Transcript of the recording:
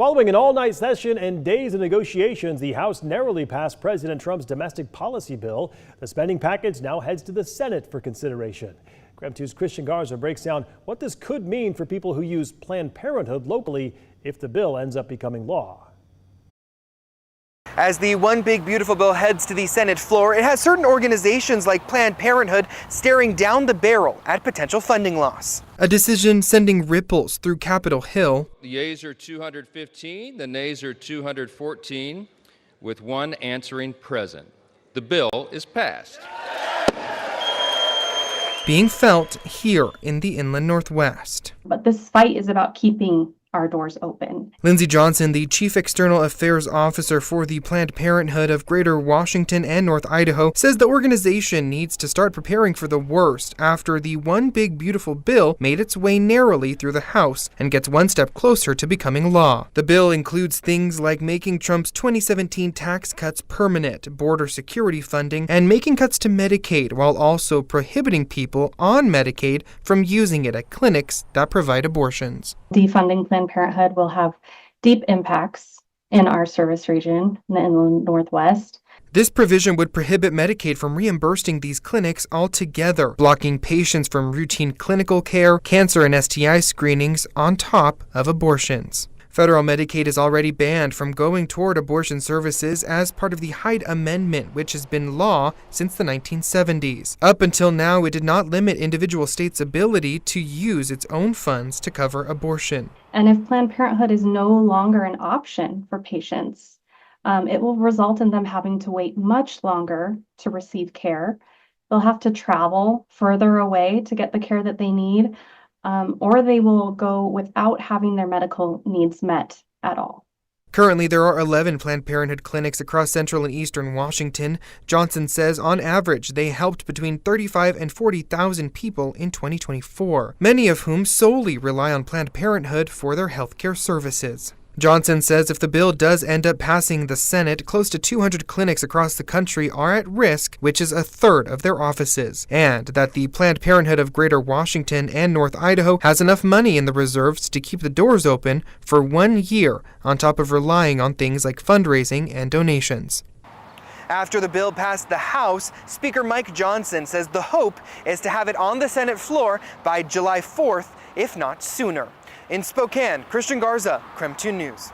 Following an all-night session and days of negotiations, the House narrowly passed President Trump's domestic policy bill. The spending package now heads to the Senate for consideration. KREM 2's Christian Garza breaks down what this could mean for people who use Planned Parenthood locally if the bill ends up becoming law. As the One Big Beautiful bill heads to the Senate floor, it has certain organizations like Planned Parenthood staring down the barrel at potential funding loss. A decision sending ripples through Capitol Hill. The yeas are 215, the nays are 214, with one answering present. The bill is passed. Being felt here in the inland Northwest. But this fight is about keeping our doors open. Lindsay Johnson, the Chief External Affairs Officer for the Planned Parenthood of Greater Washington and North Idaho, says the organization needs to start preparing for the worst after the One Big Beautiful bill made its way narrowly through the House and gets one step closer to becoming law. The bill includes things like making Trump's 2017 tax cuts permanent, border security funding, and making cuts to Medicaid, while also prohibiting people on Medicaid from using it at clinics that provide abortions. Defunding Planned Parenthood will have deep impacts in our service region in the inland Northwest. This provision would prohibit Medicaid from reimbursing these clinics altogether, blocking patients from routine clinical care, cancer and STI screenings on top of abortions. Federal Medicaid is already banned from going toward abortion services as part of the Hyde Amendment, which has been law since the 1970s. Up until now, it did not limit individual states' ability to use its own funds to cover abortion. And if Planned Parenthood is no longer an option for patients, it will result in them having to wait much longer to receive care. They'll have to travel further away to get the care that they need. Or they will go without having their medical needs met at all. Currently, there are 11 Planned Parenthood clinics across central and eastern Washington. Johnson says on average, they helped between 35,000 and 40,000 people in 2024, many of whom solely rely on Planned Parenthood for their health care services. Johnson says if the bill does end up passing the Senate, close to 200 clinics across the country are at risk, which is a third of their offices, and that the Planned Parenthood of Greater Washington and North Idaho has enough money in the reserves to keep the doors open for 1 year, on top of relying on things like fundraising and donations. After the bill passed the House, Speaker Mike Johnson says the hope is to have it on the Senate floor by July 4th, if not sooner. In Spokane, Christian Garza, KREM 2 News.